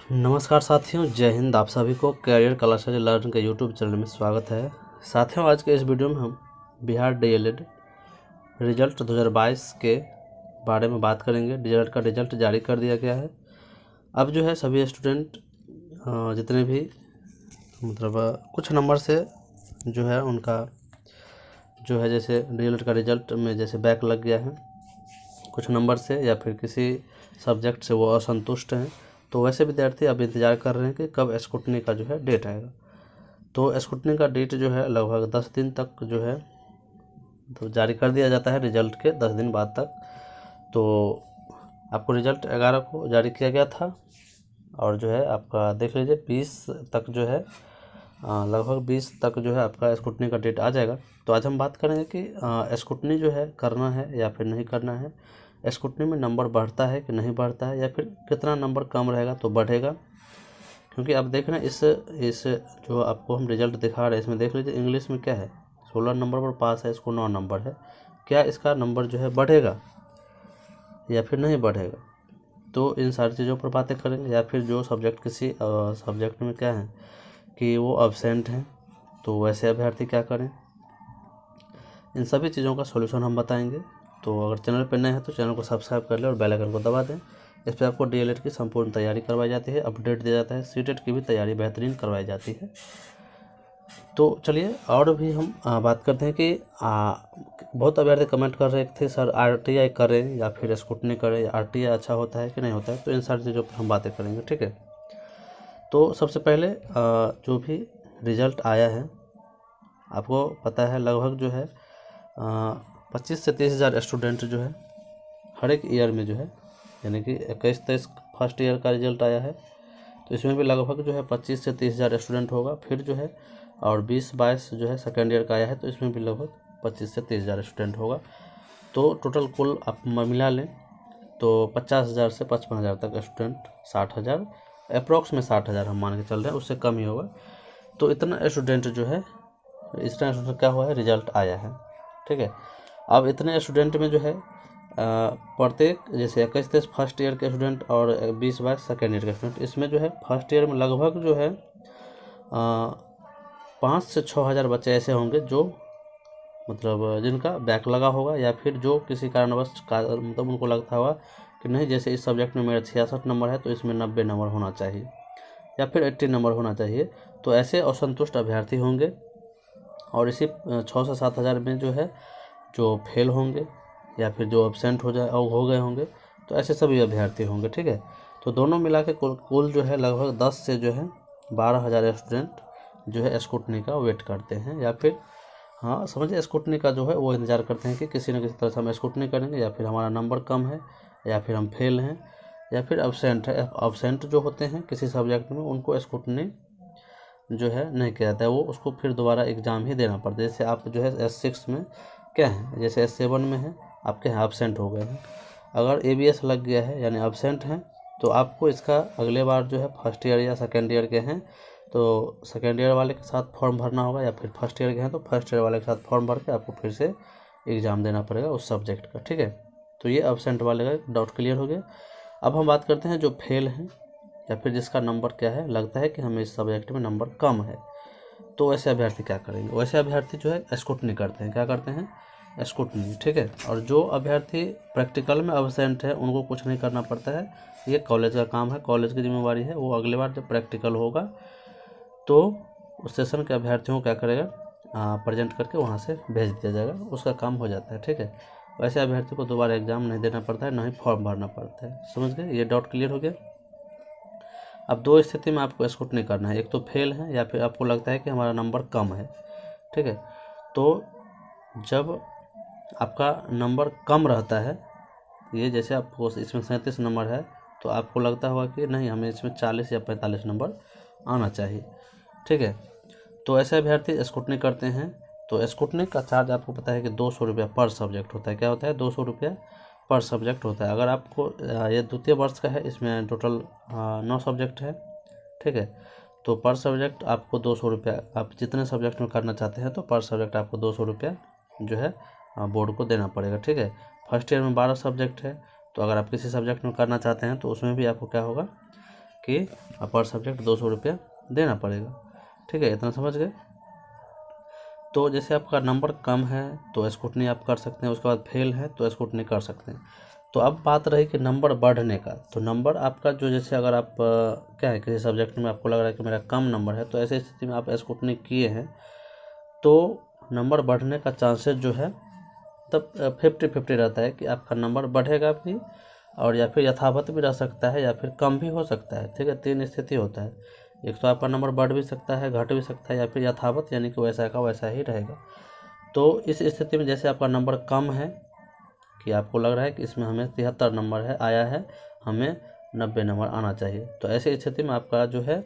नमस्कार साथियों, जय हिंद। आप सभी को कैरियर क्लासेज लर्न के यूट्यूब चैनल में स्वागत है। साथियों, आज के इस वीडियो में हम बिहार डीएलएड रिजल्ट 2022 के बारे में बात करेंगे। डीएलएड का रिजल्ट जारी कर दिया गया है। अब जो है सभी स्टूडेंट जितने भी कुछ नंबर से जो है उनका जो है जैसे डीएलएड का रिजल्ट में जैसे बैक लग गया है कुछ नंबर से, या फिर किसी सब्जेक्ट से वो असंतुष्ट हैं, तो वैसे विद्यार्थी अब इंतज़ार कर रहे हैं कि कब स्क्रूटनी का जो है डेट आएगा। तो स्क्रूटनी का डेट जो है लगभग 10 दिन तक जो है तो जारी कर दिया जाता है रिजल्ट के 10 दिन बाद तक। तो आपको रिजल्ट 11 को जारी किया गया था और जो है आपका देख लीजिए 20 तक जो है लगभग 20 तक जो है आपका स्क्रूटनी का डेट आ जाएगा। तो आज हम बात करेंगे कि स्क्रूटनी जो है करना है या फिर नहीं करना है, स्क्रूटनी में नंबर बढ़ता है कि नहीं बढ़ता है, या फिर कितना नंबर कम रहेगा तो बढ़ेगा। क्योंकि आप देख रहे हैं इस जो आपको हम रिजल्ट दिखा रहे हैं इसमें देख लीजिए इंग्लिश में क्या है, 16 नंबर पर पास है, इसको 9 नंबर है। क्या इसका नंबर जो है बढ़ेगा या फिर नहीं बढ़ेगा, तो इन सारी चीज़ों पर बातें करेंगे। या फिर जो सब्जेक्ट किसी सब्जेक्ट में क्या है कि वो अब्सेंट हैं, तो वैसे अभ्यर्थी क्या करें, इन सभी चीज़ों का सॉल्यूशन हम बताएंगे। तो अगर चैनल पर नए हैं तो चैनल को सब्सक्राइब कर लें और बेल आइकन को दबा दें। इस पर आपको डीएलएड की संपूर्ण तैयारी करवाई जाती है, अपडेट दिया जाता है, सीटेट की भी तैयारी बेहतरीन करवाई जाती है। तो चलिए और भी हम बात करते हैं कि बहुत अभ्यर्थी कमेंट कर रहे थे सर आरटीआई करें या फिर स्क्रूटनी करें, आरटीआई अच्छा होता है कि नहीं होता है, तो इन सारी चीज़ों पर हम बातें करेंगे। ठीक है, तो सबसे पहले जो भी रिज़ल्ट आया है आपको पता है लगभग जो है 25 से 30 हज़ार स्टूडेंट जो है हर एक ईयर में जो है, यानी कि 21-23 फर्स्ट ईयर का रिजल्ट आया है, तो इसमें भी लगभग जो है 25 से 30 हज़ार स्टूडेंट होगा। फिर जो है और 20-22 जो है सेकेंड ईयर का आया है, तो इसमें भी लगभग 25 से 30 हज़ार स्टूडेंट होगा। तो टोटल कुल आप मिला लें तो 50 हज़ार से 55 हज़ार तक स्टूडेंट, 60 हज़ार अप्रॉक्स में 60 हज़ार हम मान के चल रहे हैं, उससे कम ही होगा। तो इतना स्टूडेंट जो है इतना स्टूडेंट क्या हुआ है, रिजल्ट आया है। ठीक है, अब इतने स्टूडेंट में जो है प्रत्येक जैसे 21-23 फर्स्ट ईयर के स्टूडेंट और 20-22 सेकेंड ईयर के स्टूडेंट, इसमें जो है फर्स्ट ईयर में लगभग जो है 5 से 6 हज़ार बच्चे ऐसे होंगे जो जिनका बैक लगा होगा, या फिर जो किसी कारणवश उनको लगता होगा कि नहीं जैसे इस सब्जेक्ट में मेरा 66 नंबर है तो इसमें 90 नंबर होना चाहिए या फिर 80 नंबर होना चाहिए, तो ऐसे असंतुष्ट अभ्यर्थी होंगे। और इसी 6 से 7 हज़ार में जो है जो फेल होंगे या फिर जो एब्सेंट हो गए होंगे, तो ऐसे सभी अभ्यर्थी होंगे। ठीक है, तो दोनों मिला के कुल जो है लगभग 10 से जो है 12 हज़ार स्टूडेंट जो है स्क्रूटनी का वेट करते हैं, या फिर हाँ समझिए स्क्रूटनी का जो है वो इंतज़ार करते हैं कि किसी न किसी तरह से हम स्क्रूटनी करेंगे, या फिर हमारा नंबर कम है, या फिर हम फेल हैं, या फिर एब्सेंट है। एब्सेंट जो होते हैं किसी सब्जेक्ट में उनको स्क्रूटनी जो है नहीं किया जाता है, वो उसको फिर दोबारा एग्ज़ाम ही देना पड़ता है। जैसे आप जो है S6 में क्या है, जैसे S7 में है आपके यहाँ एब्सेंट हो गए हैं, अगर ABS लग गया है यानी एब्सेंट हैं, तो आपको इसका अगले बार जो है फर्स्ट ईयर या सेकेंड ईयर के हैं तो सेकेंड ईयर वाले के साथ फॉर्म भरना होगा, या फिर फर्स्ट ईयर के हैं तो फर्स्ट ईयर वाले के साथ फॉर्म भर के आपको फिर से एग्ज़ाम देना पड़ेगा उस सब्जेक्ट का। ठीक है, तो ये एब्सेंट वाले का डाउट क्लियर हो गया। अब हम बात करते हैं जो फेल हैं या फिर जिसका नंबर क्या है, लगता है कि हमें इस सब्जेक्ट में नंबर कम है, तो वैसे अभ्यर्थी क्या करेंगे, वैसे अभ्यर्थी जो है स्क्रूटनी करते हैं। क्या करते हैं, स्क्रूटनी। ठीक है, और जो अभ्यर्थी प्रैक्टिकल में अब्सेंट है उनको कुछ नहीं करना पड़ता है, ये कॉलेज का काम है, कॉलेज की जिम्मेवारी है। वो अगले बार जब प्रैक्टिकल होगा तो उस सेशन के अभ्यर्थियों को क्या करेगा, प्रेजेंट करके वहाँ से भेज दिया जाएगा, उसका काम हो जाता है। ठीक है, वैसे अभ्यर्थी को दोबारा एग्ज़ाम नहीं देना पड़ता है, ना ही फॉर्म भरना पड़ता है। समझ गए, ये डाउट क्लियर हो गया। अब दो स्थिति में आपको स्क्रूटनी करना है, एक तो फेल है या फिर आपको लगता है कि हमारा नंबर कम है। ठीक है, तो जब आपका नंबर कम रहता है, ये जैसे आपको इसमें 37 नंबर है तो आपको लगता होगा कि नहीं हमें इसमें 40 या 45 नंबर आना चाहिए। ठीक है, तो ऐसे अभ्यर्थी स्क्रूटनी करते हैं। तो स्क्रूटनी का चार्ज आपको पता है कि 200 रुपया पर सब्जेक्ट होता है। क्या होता है, 200 रुपया पर सब्जेक्ट होता है। अगर आपको ये द्वितीय वर्ष का है, इसमें टोटल 9 सब्जेक्ट है। ठीक है, तो पर सब्जेक्ट आपको 200 रुपया, आप जितने सब्जेक्ट में करना चाहते हैं तो पर सब्जेक्ट आपको 200 रुपया जो है बोर्ड को देना पड़ेगा। ठीक है, फर्स्ट ईयर में 12 सब्जेक्ट है, तो अगर आप किसी सब्जेक्ट में करना चाहते हैं तो उसमें भी आपको क्या होगा कि पर सब्जेक्ट 200 रुपया देना पड़ेगा। ठीक है, इतना समझ गए। तो जैसे आपका नंबर कम है तो स्क्रूटनी आप कर सकते हैं, उसके बाद फेल है तो स्क्रूटनी कर सकते हैं। तो अब बात रही कि नंबर बढ़ने का। तो नंबर आपका जो जैसे अगर आप क्या है किसी सब्जेक्ट में आपको लग रहा है कि मेरा कम नंबर है, तो ऐसी स्थिति में आप स्क्रूटनी किए हैं तो नंबर बढ़ने का चांसेस जो है तब 50-50 रहता है कि आपका नंबर बढ़ेगा भी और या फिर यथावत भी रह सकता है या फिर कम भी हो सकता है। ठीक है, 3 स्थिति होता है, एक तो आपका नंबर बढ़ भी सकता है, घट भी सकता है, या फिर यथावत यानी कि वैसा का वैसा ही रहेगा। तो इस स्थिति में जैसे आपका नंबर कम है कि आपको लग रहा है कि इसमें हमें 73 नंबर है आया है, हमें 90 नंबर आना चाहिए, तो ऐसी स्थिति में आपका जो है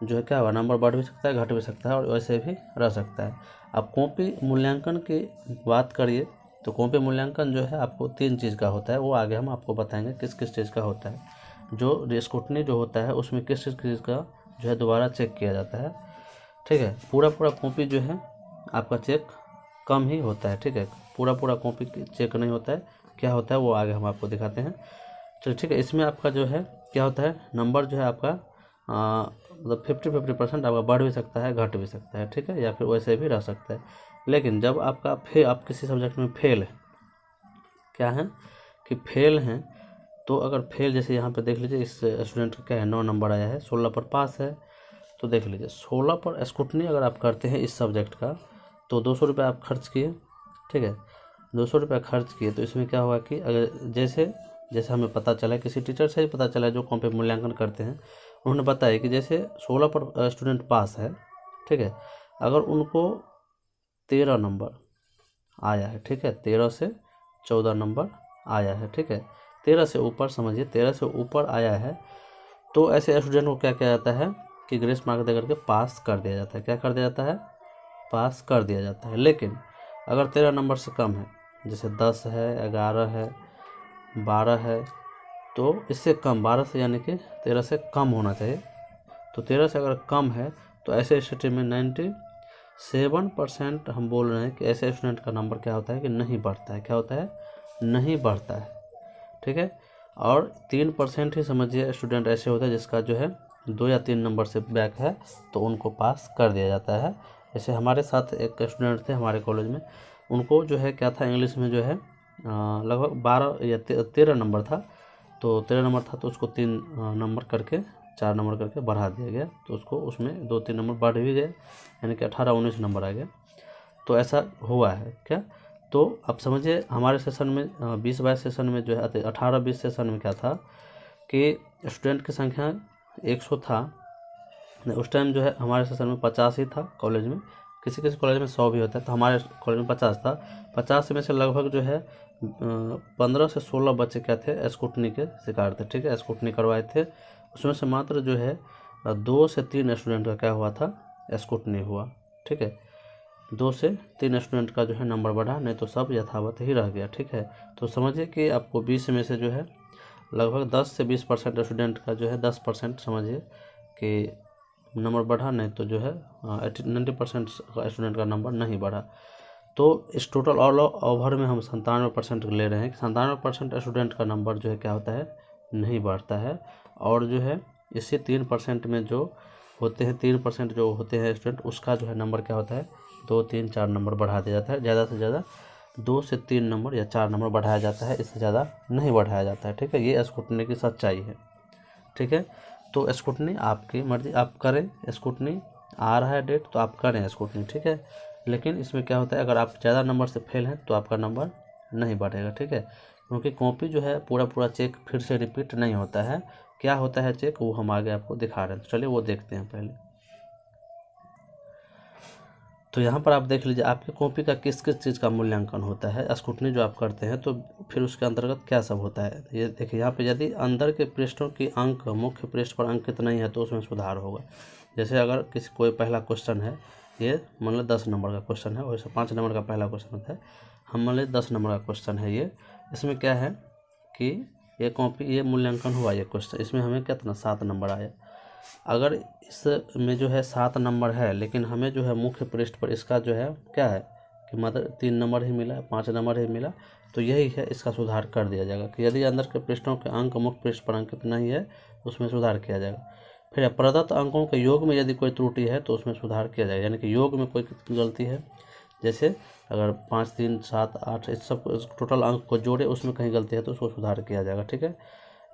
क्या होगा, नंबर बढ़ भी सकता है, घट भी सकता है और वैसे भी रह सकता है। अब कॉपी मूल्यांकन की बात करिए तो कॉपी मूल्यांकन जो है आपको 3 चीज़ का होता है, वो आगे हम आपको बताएंगे किस किस चीज़ का होता है। जो स्क्रूटनी जो होता है उसमें किस चीज़ का जो है दोबारा चेक किया जाता है। ठीक है, पूरा कॉपी जो है आपका चेक कम ही होता है। ठीक है, पूरा कॉपी चेक नहीं होता है, क्या होता है वो आगे हम आपको दिखाते हैं। चलिए ठीक है, इसमें आपका जो है क्या होता है, नंबर जो है आपका मतलब 50-50% आपका बढ़ भी सकता है, घट भी सकता है। ठीक है, या फिर वैसे भी रह सकता है। लेकिन जब आपका आप किसी सब्जेक्ट में फेल है, क्या है कि फेल हैं, तो अगर फेल जैसे यहाँ पे देख लीजिए इस स्टूडेंट का क्या है 9 नंबर आया है, 16 पर पास है, तो देख लीजिए 16 पर स्क्रूटनी अगर आप करते हैं इस सब्जेक्ट का तो 200 रुपये आप खर्च किए। ठीक है, 200 रुपये खर्च किए तो इसमें क्या हुआ कि अगर जैसे हमें पता चला, किसी टीचर से ही पता चला जो कॉपी मूल्यांकन करते हैं, उन्होंने बताया कि जैसे 16 पर स्टूडेंट पास है, ठीक है, अगर उनको 13 नंबर आया है, ठीक है, 13 से 14 नंबर आया है, ठीक है, 13 से ऊपर समझिए 13 से ऊपर आया है, तो ऐसे स्टूडेंट को क्या किया जाता है कि ग्रेस मार्क दे करके पास कर दिया जाता है। क्या कर दिया जाता है, पास कर दिया जाता है। लेकिन अगर 13 नंबर से कम है, जैसे 10 है, 11 है, 12 है, तो इससे कम 12 से यानी कि 13 से कम होना चाहिए। तो 13 से अगर कम है तो ऐसे स्थिति में 97% हम बोल रहे हैं कि ऐसे स्टूडेंट का नंबर क्या होता है कि नहीं बढ़ता है। क्या होता है, नहीं बढ़ता है। ठीक है, और 3% ही समझिए स्टूडेंट ऐसे होता है जिसका जो है 2 या 3 नंबर से बैक है, तो उनको पास कर दिया जाता है। जैसे हमारे साथ एक स्टूडेंट थे हमारे कॉलेज में, उनको जो है क्या था, इंग्लिश में जो है लगभग 12 या 13 नंबर था, तो 13 नंबर था तो उसको 3 नंबर करके 4 नंबर करके बढ़ा दिया गया, तो उसको उसमें 2-3 नंबर बढ़ भी गए, यानी कि 18-19 नंबर आ गया। तो ऐसा हुआ है क्या, तो अब समझिए हमारे सेशन में 20-22 सेशन में जो है 18-20 सेशन में क्या था कि स्टूडेंट की संख्या 100 था, उस टाइम जो है हमारे सेशन में 50 ही था कॉलेज में, किसी किसी कॉलेज में 100 भी होता है, तो हमारे कॉलेज में 50 था। 50 में से लगभग जो है 15 से 16 बच्चे क्या थे, स्क्रूटनी के शिकार थे। ठीक है, स्क्रूटनी करवाए थे, उसमें से मात्र जो है 2 से 3 स्टूडेंट का क्या हुआ था, स्क्रूटनी हुआ। ठीक है, 2 से 3 स्टूडेंट का जो है नंबर बढ़ा, नहीं तो सब यथावत ही रह गया। ठीक है, तो समझिए कि आपको 20 में से जो है लगभग 10 से 20% स्टूडेंट का जो है 10% समझिए कि नंबर बढ़ा, नहीं तो जो है 90% स्टूडेंट का नंबर नहीं बढ़ा। तो इस टोटल ऑल ओवर में हम 97% ले रहे हैं कि 97% स्टूडेंट का नंबर जो है क्या होता है, नहीं बढ़ता है। और जो है इससे 3% में जो होते हैं 3% जो होते हैं स्टूडेंट, उसका जो है नंबर क्या होता है 2, 3, 4 नंबर बढ़ा दिया जाता है। ज़्यादा से ज़्यादा 2 से 3 नंबर या 4 नंबर बढ़ाया जाता है, इससे ज़्यादा नहीं बढ़ाया जाता है। ठीक है, ये स्क्रूटनी की सच्चाई है। ठीक है, तो स्क्रूटनी आपकी मर्जी, आप करें, स्क्रूटनी आ रहा है डेट तो आप करें स्क्रूटनी। ठीक है, लेकिन इसमें क्या होता है, अगर आप ज़्यादा नंबर से फेल हैं तो आपका नंबर नहीं बढ़ेगा। ठीक है, क्योंकि कॉपी जो है पूरा चेक फिर से रिपीट नहीं होता है। क्या होता है चेक, वो हम आगे आपको दिखा रहे हैं, तो चलिए वो देखते हैं पहले। तो यहाँ पर आप देख लीजिए आपकी कॉपी का किस किस चीज़ का मूल्यांकन होता है, स्क्रूटनी जो आप करते हैं तो फिर उसके अंतर्गत क्या सब होता है। ये देखिए यहाँ पे यदि अंदर के पृष्ठों की अंक मुख्य पृष्ठ पर अंकित नहीं है तो उसमें सुधार होगा। जैसे अगर कोई पहला क्वेश्चन है, ये मान लो 10 नंबर का क्वेश्चन है, वैसे 5 नंबर का पहला क्वेश्चन होता है, हम मान लो 10 नंबर का क्वेश्चन है ये, इसमें क्या है कि ये कॉपी ये मूल्यांकन हुआ ये क्वेश्चन, इसमें हमें कितना 7 नंबर आया। अगर इसमें जो है 7 नंबर है, लेकिन हमें जो है मुख्य पृष्ठ पर इसका जो है क्या है कि मतलब 3 नंबर ही मिला, 5 नंबर ही मिला, तो यही है, इसका सुधार कर दिया जाएगा कि यदि अंदर के पृष्ठों के अंक मुख्य पृष्ठ पर अंकित नहीं है तो उसमें सुधार किया जाएगा। फिर प्रदत्त अंकों के योग में यदि कोई त्रुटि है तो उसमें सुधार किया जाएगा, यानी कि योग में कोई गलती है, जैसे अगर 5, 3, 7, 8 इस सब टोटल अंक को जोड़े उसमें कहीं गलती है तो उसको सुधार किया जाएगा। ठीक है।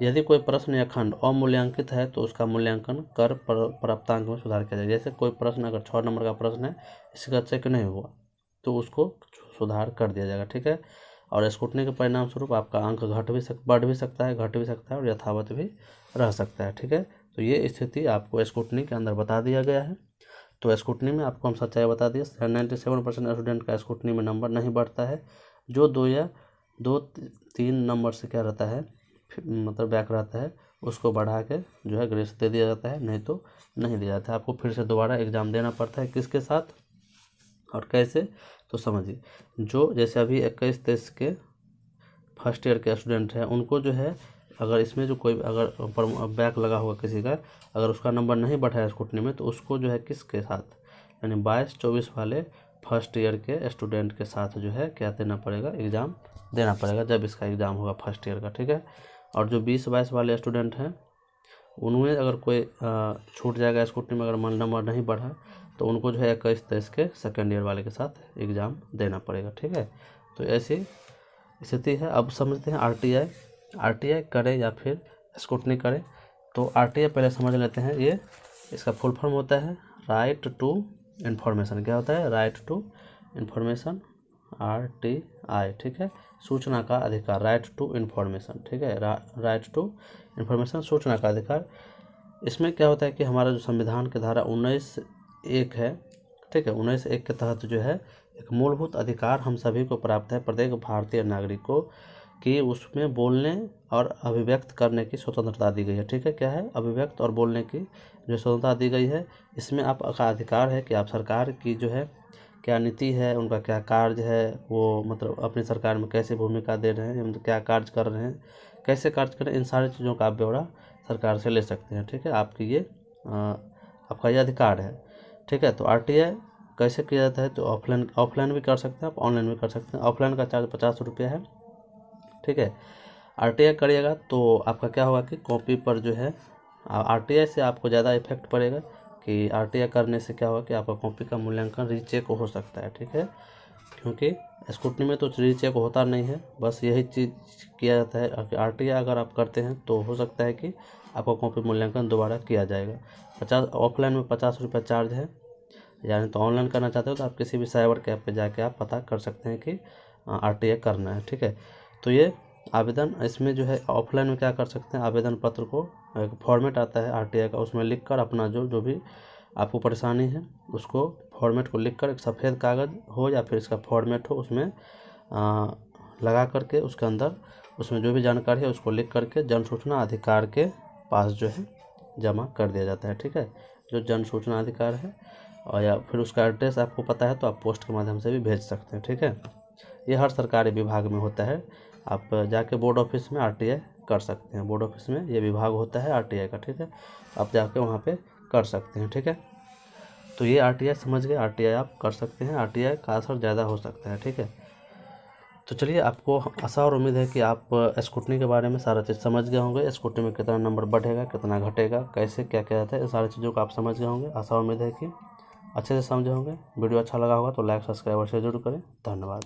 यदि कोई प्रश्न या खंड अमूल्यांकित है तो उसका मूल्यांकन कर प्राप्तांक में सुधार किया जाएगा। जैसे कोई प्रश्न अगर 6 नंबर का प्रश्न है, इसका चेक नहीं हुआ तो उसको सुधार कर दिया जाएगा। ठीक है। और स्क्रूटनी के परिणाम स्वरूप आपका अंक बढ़ भी सकता है, घट भी सकता है और यथावत भी रह सकता है। ठीक है। तो ये स्थिति आपको स्क्रूटनी के अंदर बता दिया गया है। तो स्क्रूटनी में आपको हम सच्चाई बता दिए, 97% स्टूडेंट का स्क्रूटनी में नंबर नहीं बढ़ता है। जो 2 या 2-3 नंबर से क्या रहता है, मतलब बैक रहता है, उसको बढ़ा के जो है ग्रेस दे दिया जाता है, नहीं तो नहीं दिया जाता है। आपको फिर से दोबारा एग्ज़ाम देना पड़ता है, किसके साथ और कैसे, तो समझिए। जो जैसे अभी 21-23 के फर्स्ट ईयर के स्टूडेंट हैं, उनको जो है अगर इसमें जो कोई अगर बैक लगा हुआ किसी का, अगर उसका नंबर नहीं बढ़ा है स्क्रूटनी में, तो उसको जो है किसके साथ, यानी 22-24 वाले फर्स्ट ईयर के स्टूडेंट के साथ जो है क्या देना पड़ेगा, एग्ज़ाम देना पड़ेगा जब इसका एग्ज़ाम होगा फर्स्ट ईयर का। ठीक है। और जो 20-22 वाले स्टूडेंट हैं, उनमें अगर कोई छूट जाएगा स्क्रूटनी में, अगर नंबर नहीं बढ़ा, तो उनको जो है 21-23 के सेकेंड ईयर वाले के साथ एग्ज़ाम देना पड़ेगा। ठीक है। तो ऐसी स्थिति है। अब समझते हैं आरटीआई करें या फिर स्क्रूटनी करें। तो आरटीआई पहले समझ लेते हैं। ये इसका फुल फॉर्म होता है राइट टू इन्फॉर्मेशन। क्या होता है, राइट टू इन्फॉर्मेशन, आरटीआई। ठीक है। सूचना का अधिकार, राइट टू इन्फॉर्मेशन। ठीक है। राइट टू इन्फॉर्मेशन, सूचना का अधिकार। इसमें क्या होता है कि हमारा जो संविधान की धारा 19(1) है, ठीक है, 19(1) के तहत जो है एक मूलभूत अधिकार हम सभी को प्राप्त है, प्रत्येक भारतीय नागरिक को, कि उसमें बोलने और अभिव्यक्त करने की स्वतंत्रता दी गई है। ठीक है। क्या है, अभिव्यक्त और बोलने की जो स्वतंत्रता दी गई है। इसमें आपका अधिकार है कि आप सरकार की जो है क्या नीति है, उनका क्या कार्य है, वो मतलब अपनी सरकार में कैसे भूमिका दे रहे हैं, मतलब क्या कार्य कर रहे हैं, कैसे कार्य कर रहे हैं, इन सारी चीज़ों का आप ब्यौरा सरकार से ले सकते हैं। ठीक है। आपकी ये आपका ये अधिकार है। ठीक है। तो आरटीआई कैसे किया जाता है, तो ऑफलाइन भी कर सकते हैं आप, ऑनलाइन भी कर सकते हैं। ऑफलाइन का चार्ज 50 रुपया है। ठीक है। आरटीआई करिएगा तो आपका क्या होगा कि कॉपी पर जो है आरटीआई से आपको ज़्यादा इफेक्ट पड़ेगा, कि आरटीआई करने से क्या होगा कि आपका कॉपी का मूल्यांकन रीचेक हो सकता है। ठीक है। क्योंकि स्क्रूटनी में तो रीचेक होता नहीं है, बस यही चीज़ किया जाता है। आरटीआई अगर आप करते हैं तो हो सकता है कि आपका कॉपी मूल्यांकन दोबारा किया जाएगा। 50 ऑफलाइन में 50 रुपये चार्ज है। यानी तो ऑनलाइन करना चाहते हो तो आप किसी भी साइबर कैफ़े पे जाके आप पता कर सकते हैं कि आरटीआई करना है। ठीक है। तो ये आवेदन इसमें जो है ऑफलाइन में क्या कर सकते हैं, आवेदन पत्र को एक फॉर्मेट आता है आरटीआई का, उसमें लिखकर अपना जो भी आपको परेशानी है उसको फॉर्मेट को लिखकर, एक सफ़ेद कागज़ हो या फिर इसका फॉर्मेट हो, उसमें लगा करके उसके अंदर उसमें जो भी जानकारी है उसको लिख करके जन सूचना अधिकार के पास जो है जमा कर दिया जाता है। ठीक है। जो जन सूचना अधिकार है, और या फिर उसका एड्रेस आपको पता है तो आप पोस्ट के माध्यम से भी भेज सकते हैं। ठीक है। ये हर सरकारी विभाग में होता है। आप जाके बोर्ड ऑफिस में आरटीआई कर सकते हैं, बोर्ड ऑफिस में ये विभाग होता है आरटीआई का। ठीक है। आप जाके वहाँ पे कर सकते हैं। ठीक है। तो ये आरटीआई समझ गए, आरटीआई आप कर सकते हैं, आरटीआई का असर ज़्यादा हो सकता है। ठीक है। तो चलिए, आपको आशा और उम्मीद है कि आप स्क्रूटनी के बारे में सारा चीज़ समझ गए होंगे। स्क्रूटनी में कितना नंबर बढ़ेगा, कितना घटेगा, कैसे क्या क्या रहता है, इन सारी चीज़ों को आप समझ गए होंगे। आशा और उम्मीद है कि अच्छे से समझे होंगे। वीडियो अच्छा लगा होगा तो लाइक, सब्सक्राइब और शेयर जरूर करें। धन्यवाद।